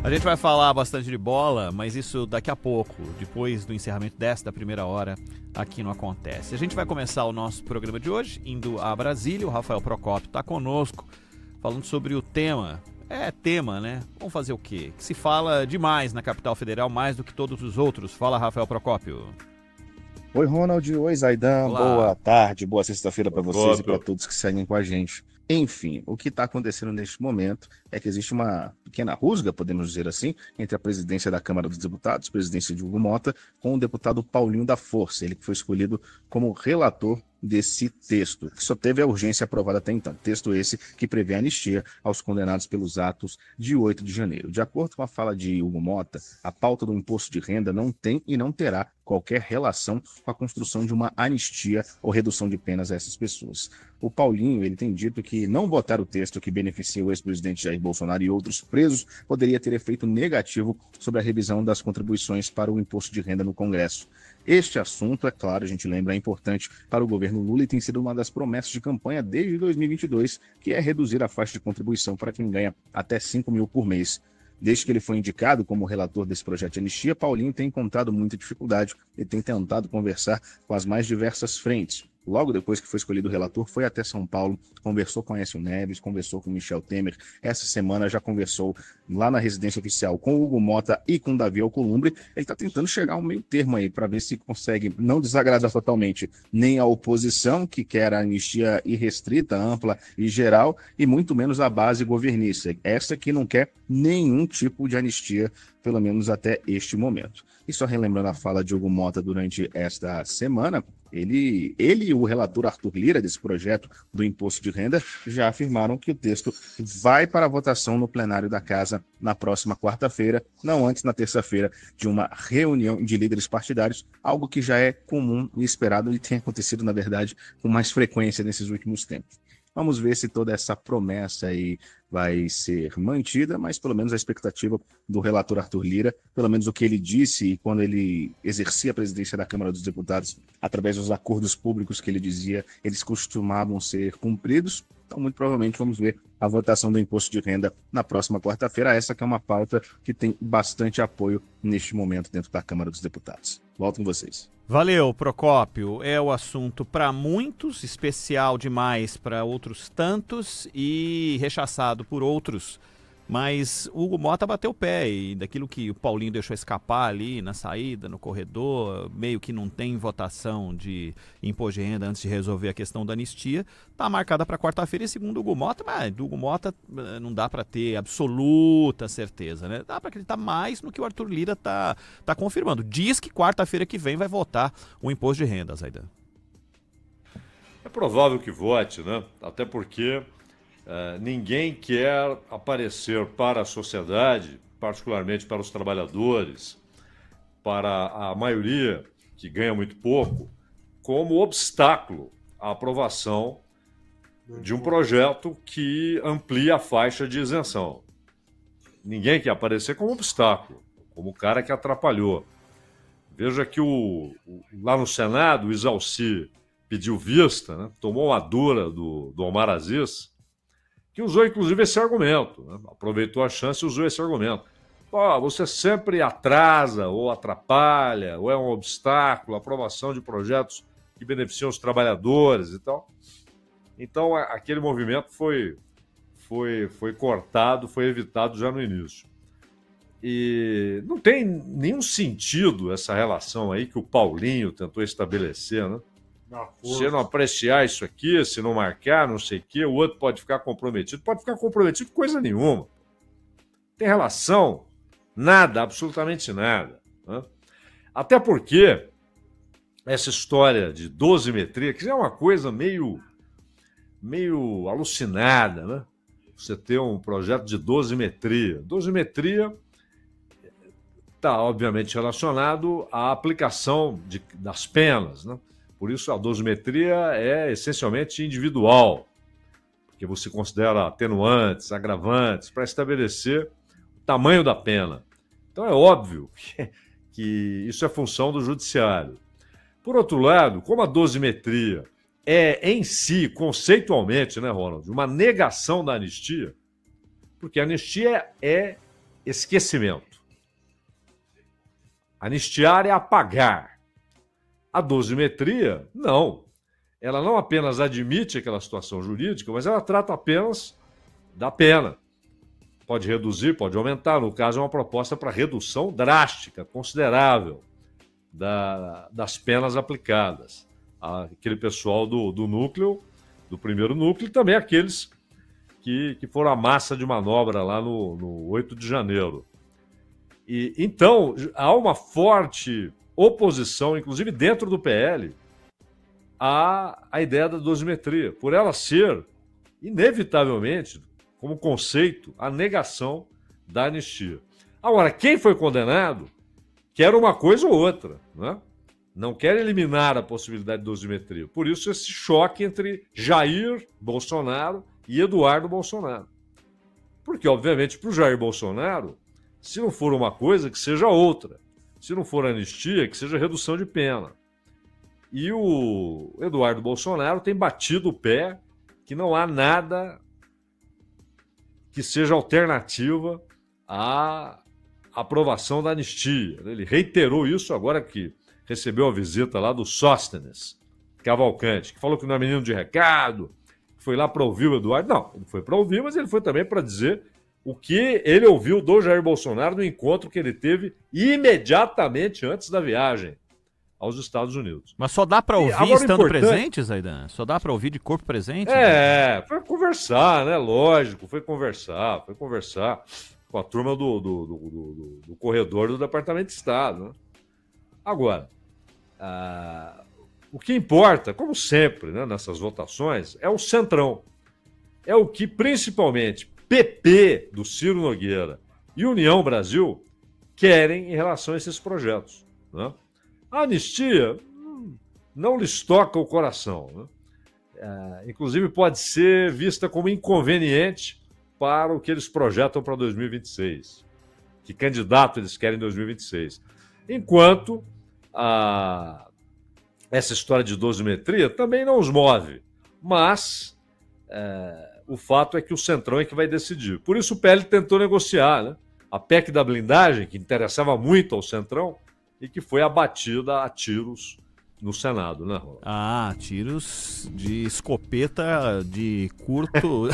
A gente vai falar bastante de bola, mas isso daqui a pouco, depois do encerramento desta primeira hora, aqui não acontece. A gente vai começar o nosso programa de hoje indo a Brasília. O Rafael Procópio está conosco, falando sobre o tema. É tema, né? Vamos fazer o quê? Que se fala demais na capital federal, mais do que todos os outros. Fala, Rafael Procópio. Oi, Ronald. Oi, Zaidan. Olá. Boa tarde, boa sexta-feira para vocês e para Procópio. todos que seguem com a gente. Enfim, o que está acontecendo neste momento é que existe uma pequena rusga, podemos dizer assim, entre a presidência da Câmara dos Deputados, presidência de Hugo Mota, com o deputado Paulinho da Força, ele que foi escolhido como relator desse texto, que só teve a urgência aprovada até então. Texto esse que prevê anistia aos condenados pelos atos de 8 de janeiro. De acordo com a fala de Hugo Mota, a pauta do imposto de renda não tem e não terá qualquer relação com a construção de uma anistia ou redução de penas a essas pessoas. O Paulinho, ele tem dito que não votar o texto que beneficia o ex-presidente Jair Bolsonaro e outros presos poderia ter efeito negativo sobre a revisão das contribuições para o imposto de renda no Congresso. Este assunto, é claro, a gente lembra, é importante para o governo Lula e tem sido uma das promessas de campanha desde 2022, que é reduzir a faixa de contribuição para quem ganha até 5 mil por mês. Desde que ele foi indicado como relator desse projeto de anistia, Paulinho tem encontrado muita dificuldade e tem tentado conversar com as mais diversas frentes. Logo depois que foi escolhido o relator, foi até São Paulo, conversou com Aécio Neves, conversou com Michel Temer. Essa semana já conversou lá na residência oficial com o Hugo Mota e com Davi Alcolumbre. Ele está tentando chegar a um meio termo aí, para ver se consegue não desagradar totalmente nem a oposição, que quer a anistia irrestrita, ampla e geral, e muito menos a base governista, essa que não quer nenhum tipo de anistia, pelo menos até este momento. E só relembrando a fala de Hugo Mota durante esta semana, ele e o relator Arthur Lira desse projeto do imposto de renda já afirmaram que o texto vai para a votação no plenário da Casa na próxima quarta-feira, não antes na terça-feira, de uma reunião de líderes partidários, algo que já é comum e esperado e tem acontecido, na verdade, com mais frequência nesses últimos tempos. Vamos ver se toda essa promessa aí vai ser mantida, mas pelo menos a expectativa do relator Arthur Lira, pelo menos o que ele disse quando ele exercia a presidência da Câmara dos Deputados, através dos acordos públicos que ele dizia, eles costumavam ser cumpridos. Então, muito provavelmente, vamos ver a votação do imposto de renda na próxima quarta-feira. Essa que é uma pauta que tem bastante apoio neste momento dentro da Câmara dos Deputados. Volto com vocês. Valeu, Procópio. É o assunto para muitos, especial demais para outros tantos e rechaçado por outros. Mas o Hugo Mota bateu o pé e daquilo que o Paulinho deixou escapar ali na saída, no corredor, meio que não tem votação de imposto de renda antes de resolver a questão da anistia, tá marcada para quarta-feira e segundo o Hugo Mota, mas do Hugo Mota não dá para ter absoluta certeza, né? Dá para acreditar mais no que o Arthur Lira tá confirmando. Diz que quarta-feira que vem vai votar o imposto de renda, Zaidan. É provável que vote, né? Até porque ninguém quer aparecer para a sociedade, particularmente para os trabalhadores, para a maioria que ganha muito pouco, como obstáculo à aprovação de um projeto que amplia a faixa de isenção. Ninguém quer aparecer como obstáculo, como o cara que atrapalhou. Veja que lá no Senado, o Isalci pediu vista, né? Tomou uma dura do Omar Aziz, que usou inclusive esse argumento, né? Aproveitou a chance e usou esse argumento. Você sempre atrasa ou atrapalha, ou é um obstáculo, a aprovação de projetos que beneficiam os trabalhadores e tal. Então, aquele movimento foi cortado, foi evitado já no início. E não tem nenhum sentido essa relação aí que o Paulinho tentou estabelecer, né? Se não apreciar isso aqui, se não marcar, não sei o quê, o outro pode ficar comprometido. Pode ficar comprometido coisa nenhuma. Tem relação, nada, absolutamente nada, né? Até porque essa história de dosimetria, que já é uma coisa meio alucinada, né? Você ter um projeto de dosimetria. Dosimetria está, obviamente, relacionado à aplicação das penas, né? Por isso, a dosimetria é essencialmente individual, porque você considera atenuantes, agravantes, para estabelecer o tamanho da pena. Então, é óbvio que isso é função do judiciário. Por outro lado, como a dosimetria é em si, conceitualmente, né, Ronald, uma negação da anistia, porque a anistia é esquecimento. Anistiar é apagar. A dosimetria, não. Ela não apenas admite aquela situação jurídica, mas ela trata apenas da pena. Pode reduzir, pode aumentar. No caso, é uma proposta para redução drástica, considerável, das penas aplicadas. Aquele pessoal do núcleo, do primeiro núcleo, e também aqueles que foram a massa de manobra lá no 8 de janeiro. E, então, há uma forte oposição, inclusive dentro do PL, à ideia da dosimetria, por ela ser, inevitavelmente, como conceito, a negação da anistia. Agora, quem foi condenado quer uma coisa ou outra, né? Não quer eliminar a possibilidade de dosimetria. Por isso, esse choque entre Jair Bolsonaro e Eduardo Bolsonaro. Porque, obviamente, para o Jair Bolsonaro, se não for uma coisa, que seja outra. Se não for anistia, que seja redução de pena. E o Eduardo Bolsonaro tem batido o pé que não há nada que seja alternativa à aprovação da anistia. Ele reiterou isso agora que recebeu a visita lá do Sóstenes Cavalcante, que falou que não é menino de recado, foi lá para ouvir o Eduardo. Não, ele foi para ouvir, mas ele foi também para dizer o que ele ouviu do Jair Bolsonaro no encontro que ele teve imediatamente antes da viagem aos Estados Unidos. Mas só dá para ouvir estando presente, Zaidan? Só dá para ouvir de corpo presente? Foi conversar, né? Lógico, foi conversar com a turma do corredor do Departamento de Estado. Né? Agora, o que importa, como sempre, né, nessas votações, é o centrão. É o que principalmente PP do Ciro Nogueira e União Brasil querem em relação a esses projetos. Né? A anistia não lhes toca o coração. Né? Inclusive pode ser vista como inconveniente para o que eles projetam para 2026. Que candidato eles querem em 2026. Enquanto essa história de dosimetria também não os move. Mas o fato é que o Centrão é que vai decidir. Por isso o PL tentou negociar, né? A PEC da blindagem, que interessava muito ao Centrão, e que foi abatida a tiros no Senado, né, Ronaldo? Tiros de escopeta de curto,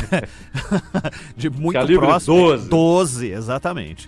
de muito Calibre próximo. 12. 12, exatamente.